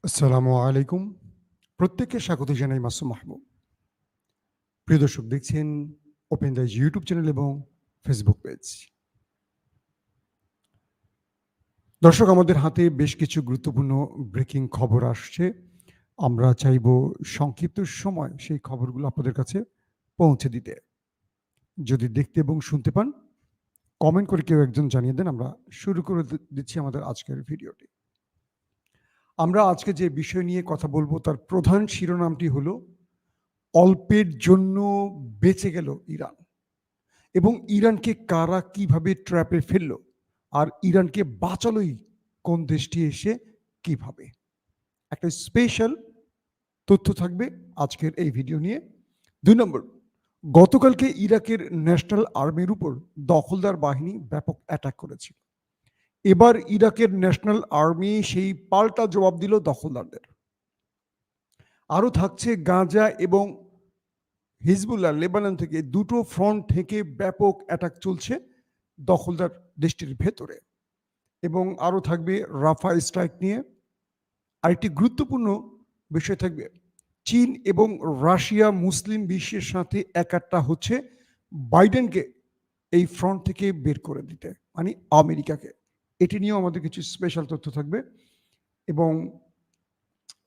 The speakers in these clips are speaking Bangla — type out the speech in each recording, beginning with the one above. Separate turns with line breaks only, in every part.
আসসালামু আলাইকুম। প্রত্যেককে স্বাগত জানাই মাসুম মাহমুদ। প্রিয় দর্শক, দেখছেন ওপেন দ্য ইউটিউব চ্যানেল এবং ফেসবুক পেজ। দর্শক, আমাদের হাতে বেশ কিছু গুরুত্বপূর্ণ ব্রেকিং খবর আসছে। আমরা চাইব সংক্ষিপ্ত সময় সেই খবরগুলো আপনাদের কাছে পৌঁছে দিতে। যদি দেখতে এবং শুনতে পান, কমেন্ট করে কেউ একজন জানিয়ে দেন। আমরা শুরু করে দিচ্ছি আমাদের আজকের ভিডিওটি। আমরা আজকে যে বিষয় নিয়ে কথা বলবো তার প্রধান শিরোনামটি হলো অল্পের জন্য বেঁচে গেল ইরান এবং ইরানকে কারা কিভাবে ট্র্যাপে ফেললো আর ইরানকে বাঁচালোই কোন দেশটি এসে কিভাবে। একটা স্পেশাল তথ্য থাকবে আজকের এই ভিডিও নিয়ে। 2 নম্বর, গতকালকে ইরাকের ন্যাশনাল আর্মির উপর দখলদার বাহিনী ব্যাপক অ্যাটাক করেছিল। এবার ইরাকের ন্যাশনাল আর্মি সেই পাল্টা জবাব দিল দখলদারদের। আরও থাকছে গাজা এবং হিজবুল্লাহ লেবানন থেকে দুটো ফ্রন্ট থেকে ব্যাপক অ্যাটাক চলছে দখলদার দেশটির ভেতরে। এবং আরও থাকবে রাফা স্ট্রাইক নিয়ে। আরেকটি গুরুত্বপূর্ণ বিষয় থাকবে, চীন এবং রাশিয়া মুসলিম বিশ্বের সাথে একাট্টা হচ্ছে বাইডেনকে এই ফ্রন্ট থেকে বের করে দিতে, মানে আমেরিকাকে। এটি নিয়েও আমাদের কিছু স্পেশাল তথ্য থাকবে। এবং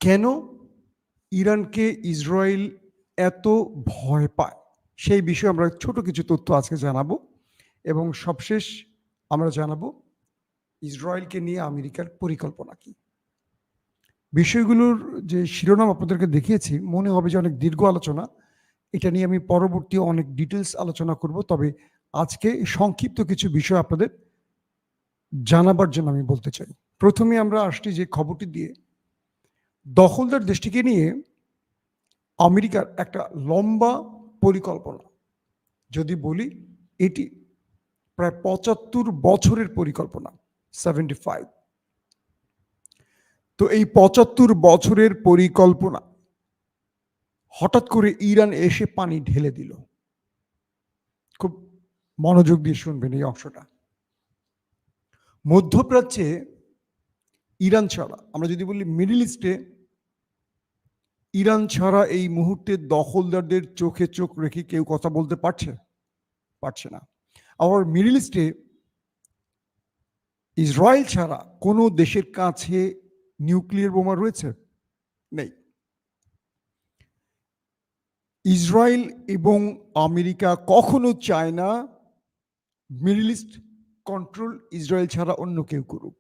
কেন ইরানকে ইসরায়েল এত ভয় পায় সেই বিষয়ে আমরা ছোট কিছু তথ্য আজকে জানাবো। এবং সবশেষ আমরা জানাবো ইসরায়েলকে নিয়ে আমেরিকার পরিকল্পনা কি। বিষয়গুলোর যে শিরোনাম আপনাদেরকে দেখিয়েছি, মনে হবে যে অনেক দীর্ঘ আলোচনা। এটা নিয়ে আমি পরবর্তী অনেক ডিটেলস আলোচনা করব, তবে আজকে সংক্ষিপ্ত কিছু বিষয় আপনাদের জানাবার জন্য আমি বলতে চাই। প্রথমে আমরা আসছি যে খবরটি দিয়ে, দখলদার দেশটিকে নিয়ে আমেরিকার একটা লম্বা পরিকল্পনা। যদি বলি, এটি প্রায় ৭৫ বছরের পরিকল্পনা, 75। তো এই ৭৫ বছরের পরিকল্পনা হঠাৎ করে ইরান এসে পানি ঢেলে দিল। খুব মনোযোগ দিয়ে শুনবেন এই অংশটা। মধ্যপ্রাচ্যে ইরান ছাড়া, আমরা যদি বলি মিডল ইস্টে, ইরান ছাড়া এই মুহূর্তে দখলদারদের চোখে চোখ রেখে কেউ কথা বলতে পারছে না। আবার মিডল ইস্টে ইসরায়েল ছাড়া কোনো দেশের কাছে নিউক্লিয়ার বোমা রয়েছে? নেই। ইসরায়েল এবং আমেরিকা কখনো চায় না মিডল ইস্ট কন্ট্রোল ইসরায়েল ছাড়া অন্য কেউ করুক।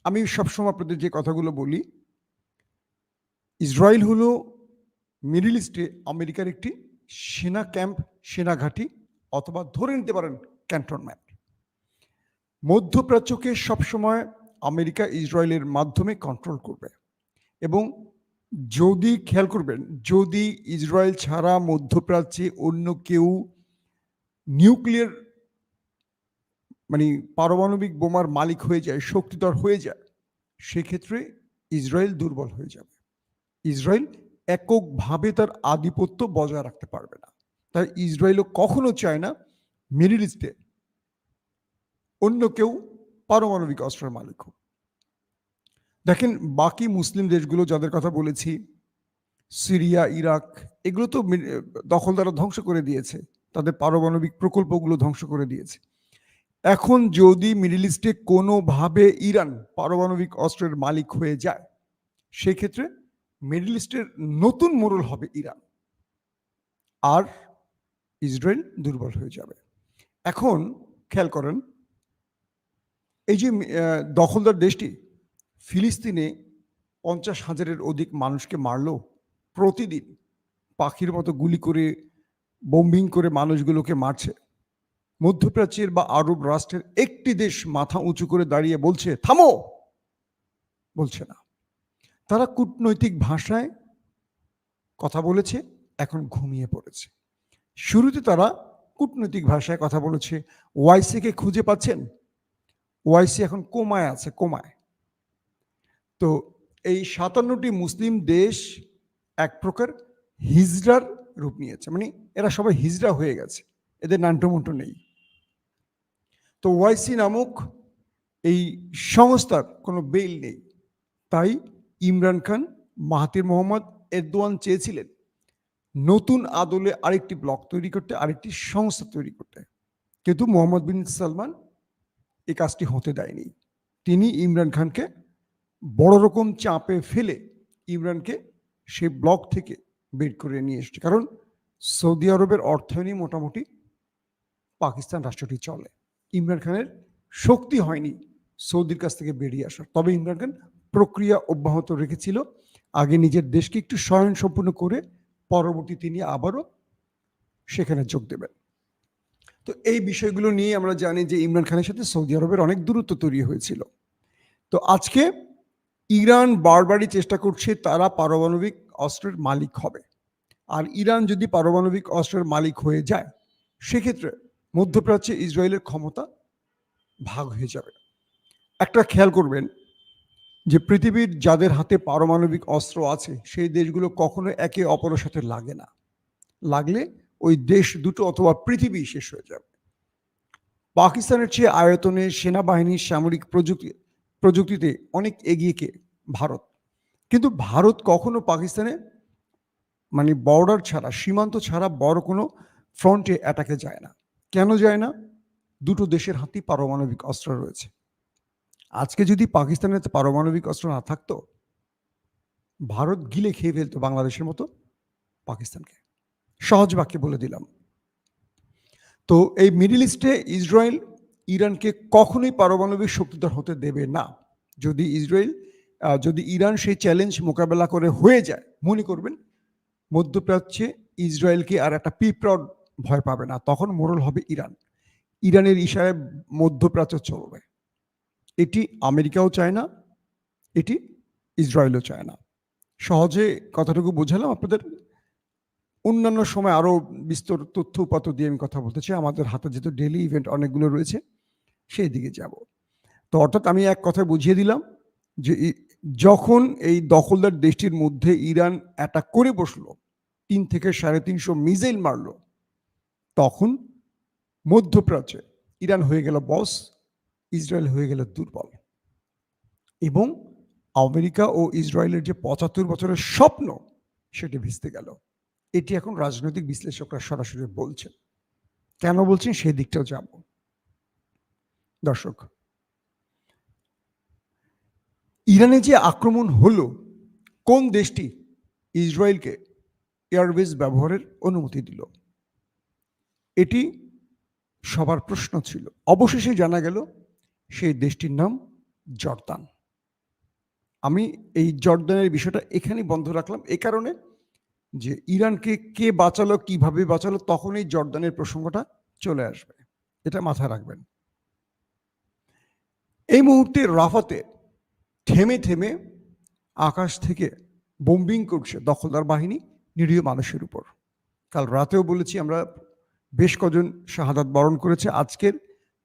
আমি সবসময় আপনাদের যে কথাগুলো বলি, ইসরায়েল হলো মিডল ইস্টে আমেরিকার একটি সেনা ক্যাম্প, সেনা ঘাঁটি, অথবা ধরে নিতে পারেন ক্যান্টনমেন্ট। মধ্যপ্রাচ্যকে সবসময় আমেরিকা ইসরায়েলের মাধ্যমে কন্ট্রোল করবে। এবং যদি খেয়াল করবেন, যদি ইসরায়েল ছাড়া মধ্যপ্রাচ্যে অন্য কেউ নিউক্লিয়ার মানে পারমাণবিক বোমার মালিক হয়ে যায়, শক্তিধর হয়ে যায়, সেক্ষেত্রে ইসরায়েল দুর্বল হয়ে যাবে। ইসরায়েল এককভাবে তার আধিপত্য বজায় রাখতে পারবে না। তাই ইসরায়েলও কখনো চায় না মিডল ইস্টে অন্য কেউ পারমাণবিক অস্ত্রের মালিক হোক। দেখেন, বাকি মুসলিম দেশগুলো যাদের কথা বলেছি, সিরিয়া, ইরাক, এগুলো তো দখলদাররা ধ্বংস করে দিয়েছে, তাদের পারমাণবিক প্রকল্পগুলো ধ্বংস করে দিয়েছে। এখন যদি মিডল ইস্টে কোনোভাবে ইরান পারমাণবিক অস্ত্রের মালিক হয়ে যায়, সেক্ষেত্রে মিডল ইস্টের নতুন মোড়ল হবে ইরান, আর ইসরায়েল দুর্বল হয়ে যাবে। এখন খেয়াল করেন, এই যে দখলদার দেশটি ফিলিস্তিনে ৫০,০০০-এর অধিক মানুষকে মারল প্রতিদিন, পাখির মতো গুলি করে, বোম্বিং করে মানুষগুলোকে মারছে। মধ্যপ্রাচ্যের বা আরব রাষ্ট্রের একটি দেশ মাথা উঁচু করে দাঁড়িয়ে বলছে থামো? বলছে না। তারা কূটনৈতিক ভাষায় কথা বলেছে, এখন ঘুমিয়ে পড়েছে। শুরুতে তারা কূটনৈতিক ভাষায় কথা বলেছে। ওআইসিকে খুঁজে পাচ্ছেন? ওআইসি এখন কোমায় আছে, কোমায়। তো এই ৫৭টি মুসলিম দেশ এক প্রকার হিজড়ার রূপ নিয়েছে, মানে এরা সবাই হিজড়া হয়ে গেছে, এদের নান্টুমন্টু নেই। তো ওআইসি নামক এই সংস্থার কোনো বেল নেই, তাই Imran Khan, Mahathir Mohamad, Erdogan চেয়েছিলেন নতুন আদলে আরেকটি ব্লক তৈরি করতে, আরেকটি সংস্থা তৈরি করতে। কিন্তু মোহাম্মদ বিন সালমান এই কাজটি হতে দেয়নি। তিনি ইমরান খানকে বড় রকম চাপে ফেলে ইমরানকে সেই ব্লক থেকে বের করে নিয়ে এসছে। কারণ সৌদি আরবের অর্থায়নে মোটামুটি পাকিস্তান রাষ্ট্রটি চলে। ইমরান খানের শক্তি হয়নি সৌদির কাছ থেকে বেরিয়ে আসার। তবে ইমরান খান প্রক্রিয়া অব্যাহত রেখেছিল, আগে নিজের দেশকে একটু স্বয়ংসম্পূর্ণ করে পরবর্তী তিনি আবারও সেখানে যোগ দেবেন। তো এই বিষয়গুলো নিয়ে আমরা জানি যে ইমরান খানের সাথে সৌদি আরবের অনেক দূরত্ব তৈরি হয়েছিল। তো আজকে ইরান বারবারই চেষ্টা করছে তারা পারমাণবিক অস্ত্রের মালিক হবে। আর ইরান যদি পারমাণবিক অস্ত্রের মালিক হয়ে যায়, সেক্ষেত্রে মধ্যপ্রাচ্যে ইসরায়েলের ক্ষমতা ভাগ হয়ে যাবে। একটা খেয়াল করবেন যে পৃথিবীর যাদের হাতে পারমাণবিক অস্ত্র আছে সেই দেশগুলো কখনো একে অপরের সাথে লাগে না। লাগলে ওই দেশ দুটো অথবা পৃথিবী শেষ হয়ে যাবে। পাকিস্তানের চেয়ে আয়তনে, সেনাবাহিনী, সামরিক প্রযুক্তিতে অনেক এগিয়ে কে ভারত। কিন্তু ভারত কখনো পাকিস্তানে মানে বর্ডার ছাড়া, সীমান্ত ছাড়া বড় কোনো ফ্রন্টে অ্যাটাকে যায় না। কেন যায় না? দুটো দেশের হাতেই পারমাণবিক অস্ত্র রয়েছে। আজকে যদি পাকিস্তানের পারমাণবিক অস্ত্র না থাকতো, ভারত গিলে খেয়ে ফেলতো বাংলাদেশের মতো পাকিস্তানকে। সহজ বাক্যে বলে দিলাম। তো এই মিডল ইস্টে ইসরায়েল ইরানকে কখনোই পারমাণবিক শক্তিধর হতে দেবে না। যদি ইরান সেই চ্যালেঞ্জ মোকাবেলা করে হয়ে যায়, মনে করবেন মধ্যপ্রাচ্যে ইসরায়েলকে আর একটা পিঁপড়াও ভয় পাবে না। তখন মোড়ল হবে ইরান। ইরানের ইশারায় মধ্যপ্রাচ্য চলবে। এটি আমেরিকাও চায় না, এটি ইসরায়েলও চায় না। সহজে কথাটুকু বোঝালাম আপনাদের। অন্যান্য সময় আরও বিস্তর তথ্য উপাত্ত দিয়ে আমি কথা বলতে চাই। আমাদের হাতে যেহেতু ডেইলি ইভেন্ট অনেকগুলো রয়েছে, সেই দিকে যাব। তো অর্থাৎ আমি এক কথায় বুঝিয়ে দিলাম যে যখন এই দখলদার দেশটির মধ্যে ইরান অ্যাটাক করে বসলো, 3 থেকে 350 মিসাইল মারলো, তখন মধ্যপ্রাচ্যে ইরান হয়ে গেল বস, ইসরায়েল হয়ে গেল দুর্বল। এবং আমেরিকা ও ইসরায়েলের যে 75 বছরের স্বপ্ন, সেটি ভেস্তে গেল। এটি এখন রাজনৈতিক বিশ্লেষকরা সরাসরি বলছেন। কেন বলছেন সেই দিকটাও যাব। দর্শক, ইরানে যে আক্রমণ হলো, কোন দেশটি ইসরায়েলকে এয়ারবেস ব্যবহারের অনুমতি দিল? এটি সবার প্রশ্ন ছিল। অবশেষে জানা গেল সেই দেশটির নাম জর্দান। আমি এই জর্দানের বিষয়টা এখানেই বন্ধ রাখলাম এই কারণে যে ইরানকে কে বাঁচালো, কিভাবে বাঁচালো, তখনই জর্দানের প্রসঙ্গটা চলে আসবে। এটা মাথায় রাখবেন। এই মুহূর্তে রাফাতে থেমে থেমে আকাশ থেকে বোম্বিং করছে দখলদার বাহিনী নিরীহ মানুষের উপর। কাল রাতেও বলেছি আমরা, বেশ কজন শাহাদাত বরণ করেছে। আজকের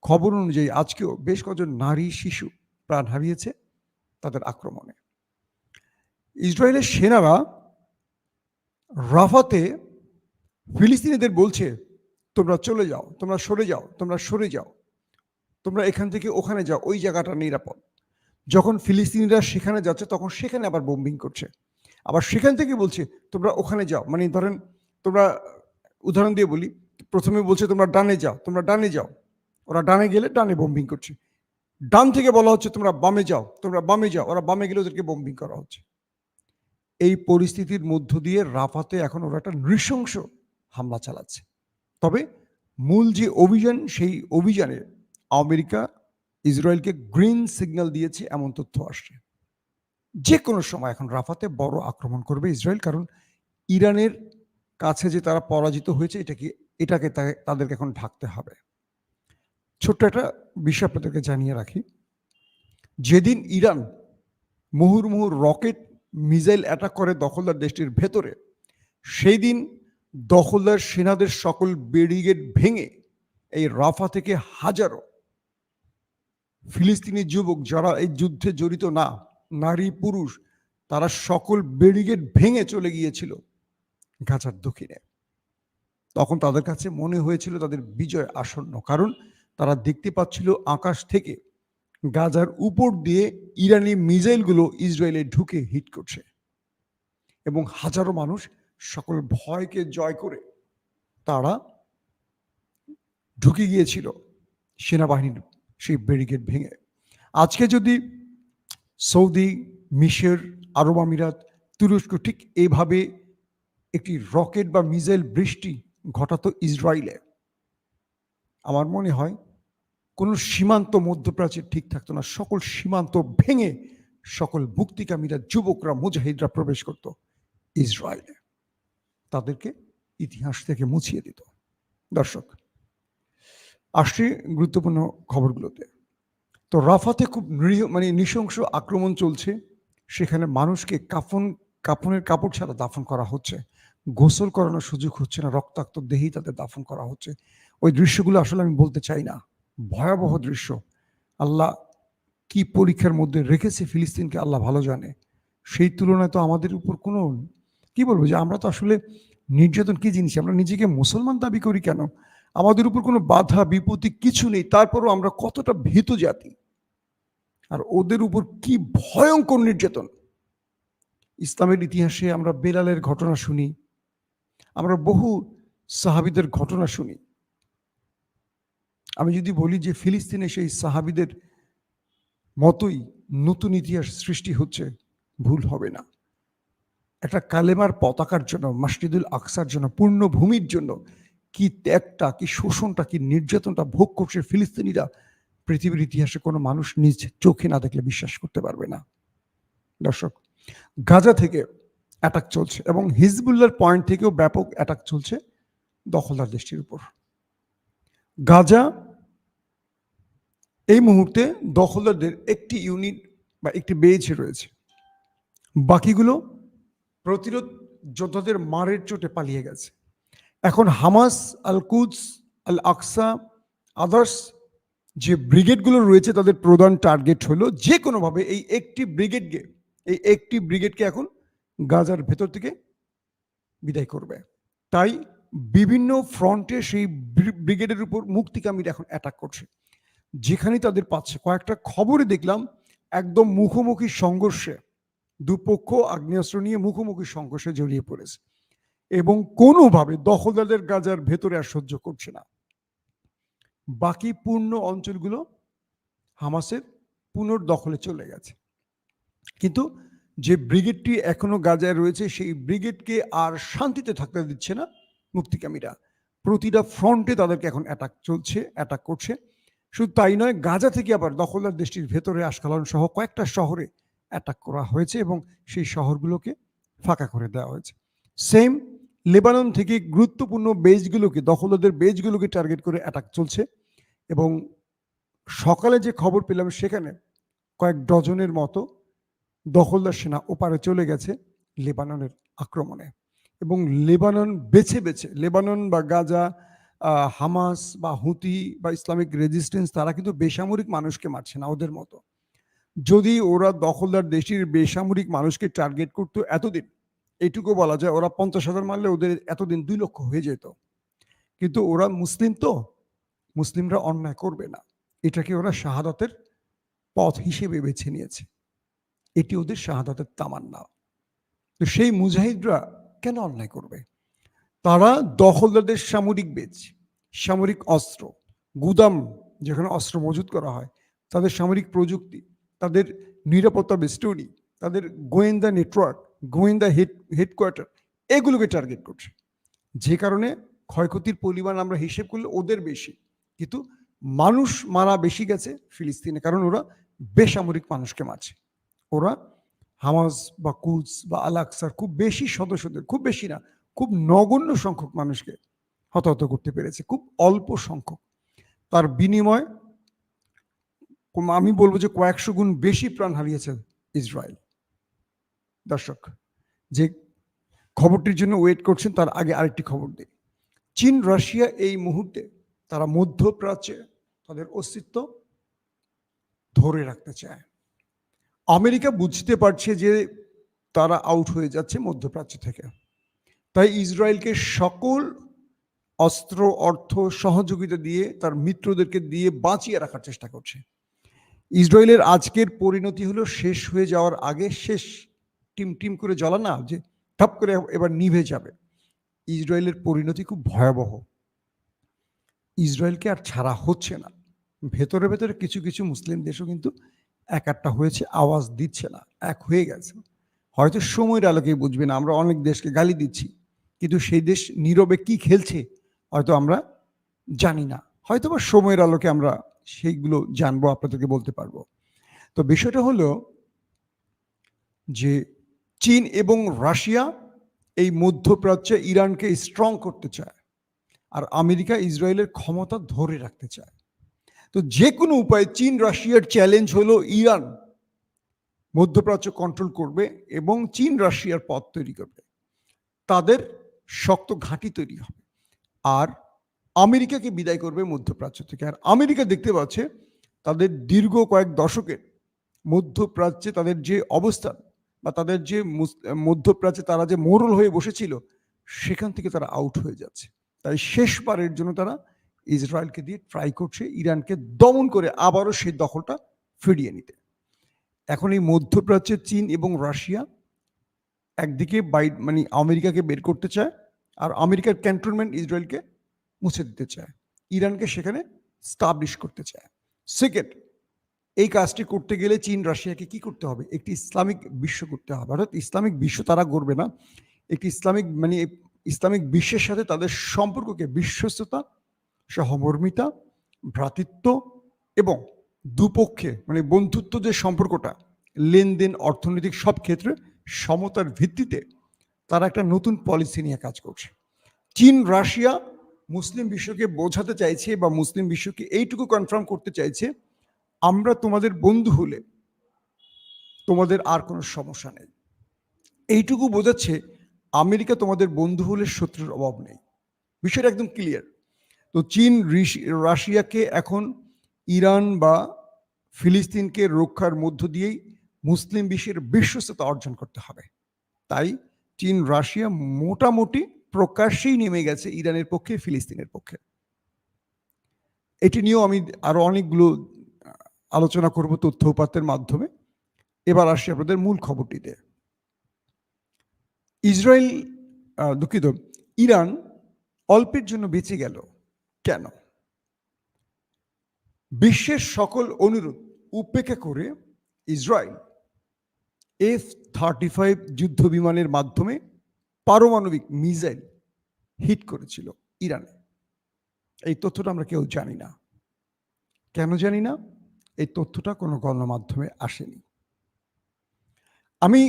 খবর অনুযায়ী আজকেও বেশ কজন নারী, শিশু প্রাণ হারিয়েছে তাদের আক্রমণে। ইসরায়েলের সেনারা রাফাতে ফিলিস্তিনিদের বলছে, তোমরা চলে যাও, তোমরা সরে যাও, তোমরা সরে যাও, তোমরা এখান থেকে ওখানে যাও, ওই জায়গাটা নিরাপদ। যখন ফিলিস্তিনিরা সেখানে যাচ্ছে তখন সেখানে আবার বোম্বিং করছে। আবার সেখান থেকে বলছে তোমরা ওখানে যাও। মানে ধরেন, তোমরা উদাহরণ দিয়ে বলি, প্রথমে বলছে তোমরা ডানে যাও, তোমরা ডানে যাও, ওরা ডানে গেলে ডানে বোম্বিং করছে। ডান থেকে বলা হচ্ছে তোমরা বামে যাও, তোমরা বামে যাও, ওরা বামে গেলে ওদেরকে বোম্বিং করা হচ্ছে। এই পরিস্থিতির মধ্য দিয়ে রাফাতে এখন ওরা একটা নৃশংস হামলা চালাচ্ছে। তবে মূল যে অভিযান, সেই অভিযানে আমেরিকা ইসরায়েলকে গ্রিন সিগন্যাল দিয়েছে এমন তথ্য আসছে। যে কোনো সময় এখন রাফাতে বড় আক্রমণ করবে ইসরায়েল, কারণ ইরানের কাছে যে তারা পরাজিত হয়েছে এটাকে তাদেরকে এখন ঢাকতে হবে। ছোট্ট একটা বিষয় আপনাদেরকে জানিয়ে রাখি, যেদিন ইরান মুহুর্মুহু রকেট মিসাইল অ্যাটাক করে দখলদার দেশটির ভেতরে, সেই দিন দখলদার সেনাদের সকল ব্যারিকেড ভেঙে এই রাফা থেকে হাজারো ফিলিস্তিনি যুবক যারা এই যুদ্ধে জড়িত না, নারী পুরুষ, তারা সকল ব্যারিকেড ভেঙে চলে গিয়েছিল গাজার দক্ষিণে। তখন তাদের কাছে মনে হয়েছিল তাদের বিজয় আসন্ন, কারণ তারা দেখতে পাচ্ছিল আকাশ থেকে গাজার উপর দিয়ে ইরানি মিসাইলগুলো ইসরায়েলে ঢুকে হিট করছে এবং হাজারো মানুষ সকল ভয়কে জয় করে তারা ঢুকে গিয়েছিল সেনাবাহিনীর সেই ব্যারিকেড ভেঙে। আজকে যদি সৌদি, মিশর, আরব আমিরাত, তুরস্ক ঠিক এইভাবে একটি রকেট বা মিসাইল বৃষ্টি ঘটাতো ইসরায়েলে, আমার মনে হয় কোনো সীমান্ত মধ্যপ্রাচ্যে ঠিক থাকতো না। সকল সীমান্ত ভেঙে সকল মুক্তিকামীরা, যুবকরা, মুজাহিদরা প্রবেশ করত ইসরায়েলে, তাদেরকে ইতিহাস থেকে মুছিয়ে দিত। দর্শক, আসছি গুরুত্বপূর্ণ খবরগুলোতে। তো রাফাতে খুব নৃশংস আক্রমণ চলছে। সেখানে মানুষকে কাফনের কাপড় ছাড়া দাফন করা হচ্ছে, গোসল করানোর সুযোগ হচ্ছে না, রক্তাক্ত দেহেই তাদের দাফন করা হচ্ছে। ওই দৃশ্যগুলো আসলে আমি বলতে চাই না, ভয়াবহ দৃশ্য। আল্লাহ কি পরীক্ষার মধ্যে রেখেছে ফিলিস্তিনকে আল্লাহ ভালো জানে। সেই তুলনায় তো আমাদের উপর কোনো, কি বলবো, যে আমরা তো আসলে নির্যাতন কি জিনিস, আমরা নিজেকে মুসলমান দাবি করি কেন? আমাদের উপর কোনো বাধা বিপত্তি কিছু নেই, তারপরও আমরা কতটা ভীত জাতি, আর ওদের উপর কি ভয়ঙ্কর নির্যাতন। ইসলামের ইতিহাসে আমরা বেলালের ঘটনা শুনি, আমরা বহু সাহাবীদের ঘটনা শুনি। আমি যদি বলি যে ফিলিস্তিনে সেই সাহাবীদের মতোই নতুন ইতিহাস সৃষ্টি হচ্ছে, ভুল হবে না। একটা কালেমার পতাকার জন্য, মসজিদুল আকসার জন্য, পূর্ণভূমির জন্য কি ত্যাগটা, কি শোষণটা, কি নির্যাতনটা ভোগ করছে ফিলিস্তিনিরা, পৃথিবীর ইতিহাসে কোনো মানুষ নিজ চোখে না দেখলে বিশ্বাস করতে পারবে না। দর্শক, গাজা থেকে অ্যাটাক চলছে এবং হিজবুল্লাহর পয়েন্ট থেকেও ব্যাপক অ্যাটাক চলছে দখলদার দেশটির উপর। গাজা এই মুহূর্তে দখলদারদের একটি ইউনিট বা একটি বেজ রয়েছে, বাকিগুলো প্রতিরোধ যোদ্ধাদের মারের চোটে পালিয়ে গেছে। এখন হামাস, আল কুদস, আল আকসা, আদার্স যে ব্রিগেডগুলো রয়েছে, তাদের প্রধান টার্গেট হলো যে কোনোভাবে এই একটি ব্রিগেডকে এখন গাজার ভেতর থেকে বিদায় করবে। তাই বিভিন্ন ফ্রন্টে সেই ব্রিগেডের উপর মুক্তিকামীরা এখন অ্যাটাক করছে, যেখানেই তাদের পাচ্ছে। কয়েকটা খবরে দেখলাম একদম মুখোমুখি সংঘর্ষে, দুপক্ষ আগ্নেয়াস্ত্র নিয়ে মুখোমুখি সংঘর্ষে জড়িয়ে পড়েছে এবং কোনোভাবে দখলদারদের গাজার ভেতরে আর সহ্য করছে না। বাকি পূর্ণ অঞ্চলগুলো হামাসের পুনর্দখলে চলে গেছে, কিন্তু যে ব্রিগেডটি এখনো গাজায় রয়েছে, সেই ব্রিগেডকে আর শান্তিতে থাকতে দিচ্ছে না মুক্তিকামীরা। প্রতিটা ফ্রন্টে তাদেরকে এখন অ্যাটাক করছে। শুধু তাই নয়, গাজা থেকে আবার দখলদার দেশটির ভেতরে আশকালন সহ কয়েকটা শহরে অ্যাটাক করা হয়েছে এবং সেই শহরগুলোকে ফাঁকা করে দেওয়া হয়েছে। সেম লেবানন থেকে গুরুত্বপূর্ণ বেজগুলোকে, দখলদারদের বেজগুলোকে টার্গেট করে অ্যাটাক চলছে এবং সকালে যে খবর পেলাম সেখানে কয়েক ডজনের মতো দখলদার সেনা ওপারে চলে গেছে লেবাননের আক্রমণে। এবং লেবানন বেছে বেছে, লেবানন বা গাজা, হামাস বা হুতি বা ইসলামিক রেজিস্ট্যান্স, তারা কিন্তু বেসামরিক মানুষকে মারছে না ওদের মতো। যদি ওরা দখলদার দেশের বেসামরিক মানুষকে টার্গেট করতো এতদিন, এইটুকু বলা যায় ওরা 50,000 মারলে ওদের এতদিন 2 লক্ষ হয়ে যেত। কিন্তু ওরা মুসলিম, তো মুসলিমরা অন্যায় করবে না, এটাকে ওরা শাহাদাতের পথ হিসেবে বেছে নিয়েছে। এটি ওদের শাহাদাতের তামান্না। তো সেই মুজাহিদরা কেন অন্যায় করবে? তারা দখলদারদের সামরিক বেজ, সামরিক অস্ত্র, গুদাম যেখানে অস্ত্র মজুত করা হয়, তাদের সামরিক প্রযুক্তি, তাদের নিরাপত্তা বেষ্টনী, তাদের গোয়েন্দা নেটওয়ার্ক, গোয়েন্দা হেডকোয়ার্টার, এগুলোকে টার্গেট করছে। যে কারণে ক্ষয়ক্ষতির পরিমাণ আমরা হিসেব করলে ওদের বেশি, কিন্তু মানুষ মারা বেশি গেছে ফিলিস্তিনে, কারণ ওরা বেসামরিক মানুষকে মারছে। ওরা হামাস বা কুদস বা আল আকসার খুব বেশি সদস্যদের, খুব বেশি না, খুব নগণ্য সংখ্যক মানুষকে হতাহত করতে পেরেছে, খুব অল্প সংখ্যক। তার বিনিময় আমি বলবো যে কয়েকশো গুণ বেশি প্রাণ হারিয়েছে ইসরায়েল। দর্শক, যে খবরটির জন্য ওয়েট করছেন তার আগে আরেকটি খবর দিই। চীন, রাশিয়া এই মুহূর্তে তারা মধ্যপ্রাচ্যে তাদের অস্তিত্ব ধরে রাখতে চায়। আমেরিকা বুঝতে পারছে যে তারা আউট হয়ে যাচ্ছে মধ্যপ্রাচ্য থেকে, তাই ইসরায়েলকে সকল অস্ত্র, অর্থ, সহযোগিতা দিয়ে, তার মিত্রদেরকে দিয়ে বাঁচিয়ে রাখার চেষ্টা করছে। ইসরায়েলের আজকের পরিণতি হলো শেষ হয়ে যাওয়ার আগে শেষ টিম টিম করে জ্বলা না, যে ঠপ করে এবার নিভে যাবে। ইসরায়েলের পরিণতি খুব ভয়াবহ। ইসরায়েলকে আর ছাড়া হচ্ছে না। ভেতরে ভেতরে কিছু কিছু মুসলিম দেশও কিন্তু এক একটা হয়েছে, আওয়াজ দিচ্ছে না, এক হয়ে গেছে। হয়তো সময়ের আলোকেই বুঝবে না। আমরা অনেক দেশকে গালি দিচ্ছি, কিন্তু সেই দেশ নীরবে কি খেলছে হয়তো আমরা জানি না। হয়তো বা সময়ের আলোকে আমরা সেইগুলো জানবো, আপনাদেরকে বলতে পারবো। তো বিষয়টা হলো যে চীন এবং রাশিয়া এই মধ্যপ্রাচ্যে ইরানকে স্ট্রং করতে চায়, আর আমেরিকা ইসরায়েলের ক্ষমতা ধরে রাখতে চায়। তো যে কোনো উপায়ে চীন রাশিয়ার চ্যালেঞ্জ হলো ইরান মধ্যপ্রাচ্য কন্ট্রোল করবে এবং চীন রাশিয়ার পথ তৈরি করবে, তাদের শক্ত ঘাঁটি তৈরি হবে, আর আমেরিকাকে বিদায় করবে মধ্যপ্রাচ্য থেকে। আর আমেরিকা দেখতে পাচ্ছে তাদের দীর্ঘ কয়েক দশকের মধ্যপ্রাচ্যে তাদের যে অবস্থান বা তাদের যে মধ্যপ্রাচ্যে তারা যে মোড়ল হয়ে বসেছিল, সেখান থেকে তারা আউট হয়ে যাচ্ছে। তাই শেষবারের জন্য তারা ইসরায়েলকে দিয়ে ট্রাই করছে ইরানকে দমন করে আবারও সেই দখলটা ফিরিয়ে নিতে। এখন এই মধ্যপ্রাচ্যে চীন এবং রাশিয়া একদিকে মানে আমেরিকাকে বের করতে চায়, আর আমেরিকার ক্যান্টনমেন্ট ইসরায়েলকে মুছে দিতে চায়, ইরানকে সেখানে স্টাবলিশ করতে চায়। সেকেন্ড, এই কাজটি করতে গেলে চীন রাশিয়াকে কি করতে হবে? একটি ইসলামিক বিশ্ব করতে হবে। অর্থাৎ ইসলামিক বিশ্ব তারা গড়বে না, একটি ইসলামিক বিশ্বের সাথে তাদের সম্পর্ককে বিশ্বস্ততা, সহমর্মিতা, ভ্রাতৃত্ব এবং দুপক্ষে বন্ধুত্ব যে সম্পর্কটা, লেনদেন, অর্থনৈতিক সব ক্ষেত্রে সমতার ভিত্তিতে তারা একটা নতুন পলিসি নিয়ে কাজ করছে। চীন রাশিয়া মুসলিম বিশ্বকে বোঝাতে চাইছে বা মুসলিম বিশ্বকে এইটুকু কনফার্ম করতে চাইছে, আমরা তোমাদের বন্ধু হলে তোমাদের আর কোনো সমস্যা নেই। এইটুকু বোঝাচ্ছে আমেরিকা তোমাদের বন্ধু হলে শত্রুর অভাব নেই। বিষয়টা একদম ক্লিয়ার। তো চীন রাশিয়াকে এখন ইরান বা ফিলিস্তিনকে রক্ষার মধ্য দিয়েই মুসলিম বিশ্বের বিশ্বস্ততা অর্জন করতে হবে। তাই চীন রাশিয়া মোটামুটি প্রকাশ্যেই নেমে গেছে ইরানের পক্ষে, ফিলিস্তিনের পক্ষে। এটি নিয়েও আমি আরো অনেকগুলো আলোচনা করব তথ্য উপাত্তের মাধ্যমে। এবার আসি আপনাদের মূল খবরটিতে। ইরান অল্পের জন্য বেঁচে গেল কেন? বিশ্বের সকল অনুরোধ উপেক্ষা করে ইসরায়েল F-35 যুদ্ধ বিমানের মাধ্যমে পারমাণবিক মিসাইল হিট করেছিল ইরানে। এই তথ্যটা আমরা কেউ জানি না। কেন জানি না? এই তথ্যটা কোনো গণমাধ্যমে আসেনি। আমি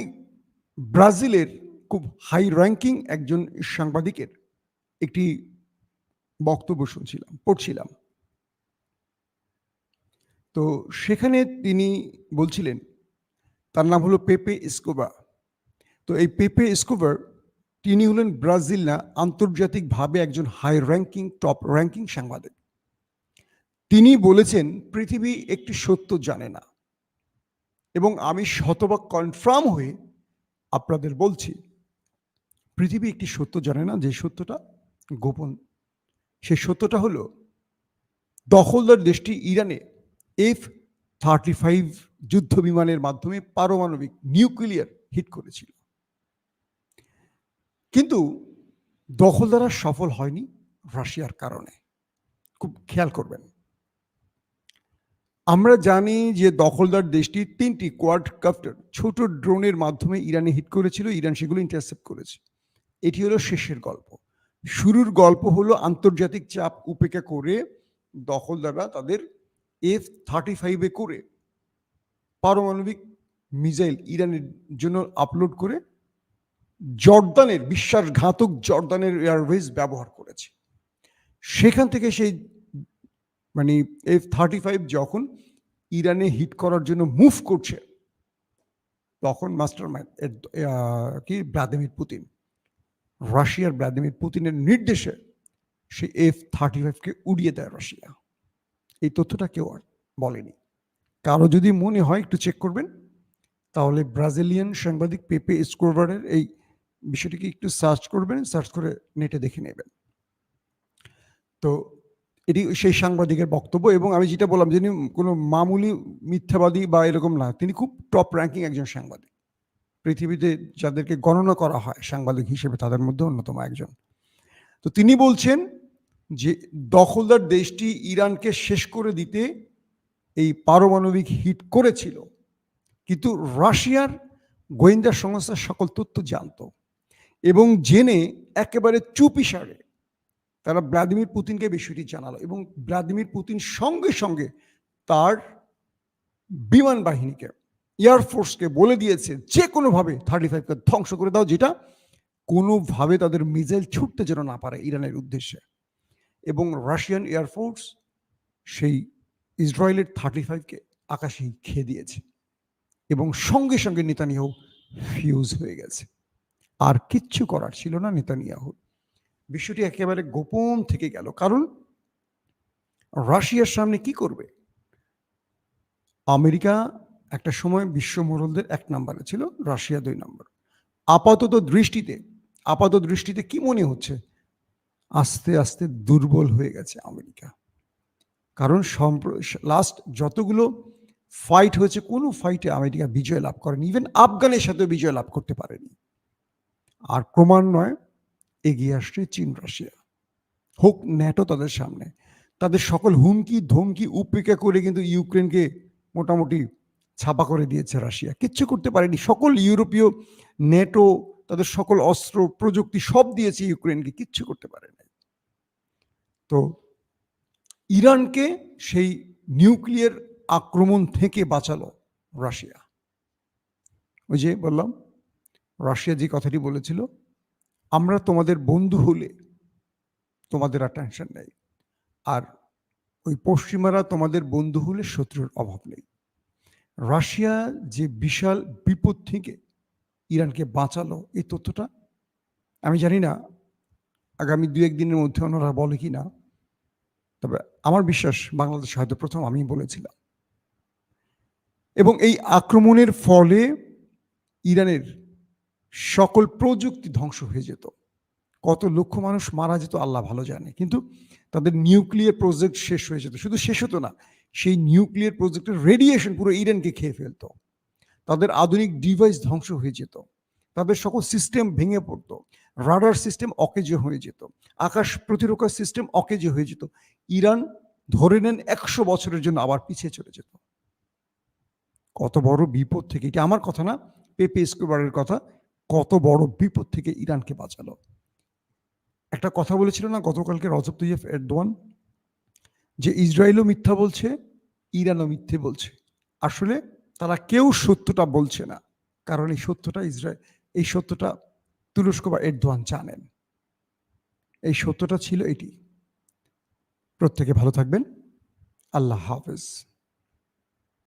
ব্রাজিলের খুব হাই র্যাঙ্কিং একজন সাংবাদিকের একটি বক্তব্য পড়ছিলাম। তো সেখানে তিনি বলছিলেন, তার নাম হলো পেপে এসকোবার। তো এই পেপে এসকোবার তিনি হলেন ব্রাজিল না, আন্তর্জাতিকভাবে একজন হাই র্যাঙ্কিং, টপ র্যাঙ্কিং সাংবাদিক। তিনি বলেছেন পৃথিবী একটি সত্য জানে না, এবং আমি শতভাগ কনফার্ম হয়ে আপনাদের বলছি, পৃথিবী একটি সত্য জানে না, যে সত্যটা গোপন। সেই সত্যটা হলো দখলদার দেশটি ইরানে F-35 যুদ্ধ বিমানের মাধ্যমে পারমাণবিক নিউক্লিয়ার হিট করেছিল। কিন্তু দখলদাররা সফল হয়নি রাশিয়ার কারণে। খুব খেয়াল করবেন। আমরা জানি যে দখলদার দেশটি 3টি কোয়াডকপ্টার ছোট ড্রোনের মাধ্যমে ইরানে হিট করেছিল, ইরান সেগুলো ইন্টারসেপ্ট করেছে। এটি হলো শেষের গল্প। শুরুর গল্প হলো আন্তর্জাতিক চাপ উপেক্ষা করে দখলদাররা তাদের F-35 করে পারমাণবিক মিসাইল ইরানের জন্য আপলোড করে জর্দানের, বিশ্বাসঘাতক জর্দানের এয়ারওয়েজ ব্যবহার করেছে। সেখান থেকে সেই F-35 যখন ইরানে হিট করার জন্য মুভ করছে, তখন মাস্টারমাইন্ড ভ্লাদিমির পুতিন, রাশিয়ার ভ্লাদিমির পুতিনের নির্দেশে সেই F-35কে উড়িয়ে দেয় রাশিয়া। এই তথ্যটা কেউ আর বলেনি। কারো যদি মনে হয় একটু চেক করবেন, তাহলে ব্রাজিলিয়ান সাংবাদিক পেপে এসকোবারের এই বিষয়টিকে একটু সার্চ করবেন, সার্চ করে নেটে দেখে নেবেন। তো এটি সেই সাংবাদিকের বক্তব্য, এবং আমি যেটা বললাম যিনি কোনো মামুলি মিথ্যাবাদী বা এরকম না, তিনি খুব টপ র্যাঙ্কিং একজন সাংবাদিক। পৃথিবীতে যাদেরকে গণনা করা হয় সাংবাদিক হিসেবে তাদের মধ্যে অন্যতম একজন। তো তিনি বলছেন যে দখলদার দেশটি ইরানকে শেষ করে দিতে এই পারমাণবিক হিট করেছিল, কিন্তু রাশিয়ার গোয়েন্দা সংস্থা সকল তথ্য জানত এবং জেনে একেবারে চুপিসারে তারা ভ্লাদিমির পুতিনকে বিষয়টি জানালো, এবং ভ্লাদিমির পুতিন সঙ্গে সঙ্গে তার বিমান বাহিনীকে, এয়ারফোর্সকে বলে দিয়েছে যে কোনোভাবে 35কে ধ্বংস করে দাও, যেটা কোনোভাবে তাদের মিসাইল ছুটতে যেন না পারে ইরানের উদ্দেশ্যে। এবং রাশিয়ান এয়ারফোর্স সেই ইসরায়েলের 35কে আকাশেই খেয়ে দিয়েছে, এবং সঙ্গে সঙ্গে নেতানিয়াহু ফিউজ হয়ে গেছে। আর কিচ্ছু করার ছিল না নেতানিয়াহু। বিষয়টি একেবারে গোপন থেকে গেল, কারণ রাশিয়ার সামনে কি করবে? আমেরিকা একটা সময় বিশ্ব মোড়লদের 1 নম্বরে ছিল, রাশিয়া 2 নম্বর। আপাত দৃষ্টিতে কি মনে হচ্ছে? আস্তে আস্তে দুর্বল হয়ে গেছে আমেরিকা। কারণ লাস্ট যতগুলো ফাইট হয়েছে, কোনো ফাইটে আমেরিকা বিজয় লাভ করেনি, ইভেন আফগানের সাথে বিজয় লাভ করতে পারেনি। আর ক্রমান্বয়ে এগিয়ে আসছে চীন, রাশিয়া, হোক ন্যাটো তাদের সামনে। তাদের সকল হুমকি ধমকি উপেক্ষা করে কিন্তু ইউক্রেনকে মোটামুটি ছাপা করে দিয়েছে রাশিয়া, কিচ্ছু করতে পারেনি। সকল ইউরোপীয় ন্যাটো তাদের সকল অস্ত্র প্রযুক্তি সব দিয়েছে ইউক্রেনকে, কিচ্ছু করতে পারে নাই। তো ইরানকে সেই নিউক্লিয়ার আক্রমণ থেকে বাঁচালো রাশিয়া। ওই যে বললাম, রাশিয়া যে কথাটি বলেছিল, আমরা তোমাদের বন্ধু হলে তোমাদের আর টেনশন নেই, আর ওই পশ্চিমারা তোমাদের বন্ধু হলে শত্রুর অভাব নেই। রাশিয়া যে বিশাল বিপদ থেকে ইরানকে বাঁচালো, এই তথ্যটা আমি জানি না আগামী 2-1 দিনের মধ্যে ওনারা বলে কি না, তবে আমার বিশ্বাস বাংলাদেশ হয়তো প্রথম আমি বলেছিলাম। এবং এই আক্রমণের ফলে ইরানের সকল প্রযুক্তি ধ্বংস হয়ে যেত, কত লক্ষ মানুষ মারা যেত আল্লাহ ভালো জানে, কিন্তু তাদের নিউক্লিয়ার প্রজেক্ট শেষ হয়ে যেত। শুধু শেষ হতো না, সেই নিউক্লিয়ার প্রজেক্টের রেডিয়েশন পুরো ইরানকে খেয়ে ফেলতো, তাদের আধুনিক ডিভাইস ধ্বংস হয়ে যেত, তাদের সকল সিস্টেম ভেঙে পড়তো, রাডার সিস্টেম অকেজো হয়ে যেত, আকাশ প্রতিরক্ষা সিস্টেম অকেজো হয়ে যেত। ইরান ধরে নেন 100 বছরের জন্য আবার পিছিয়ে চলে যেত। কত বড় বিপদ থেকে, এটা আমার কথা না, পেপে এসকোবারের কথা, কত বড় বিপদ থেকে ইরানকে বাঁচালো। একটা কথা বলেছিল না গতকালকে রজব তৈয়ব এরদোয়ান, যে ইসরায়েলও মিথ্যা বলছে, ইরানও মিথ্যে বলছে। আসলে তারা কেউ সত্যটা বলছে না, কারণ এই সত্যটা তুরস্ক বা এরদোয়ান জানেন। এই সত্যটা ছিল এটি। প্রত্যেকে ভালো থাকবেন। আল্লাহ হাফেজ।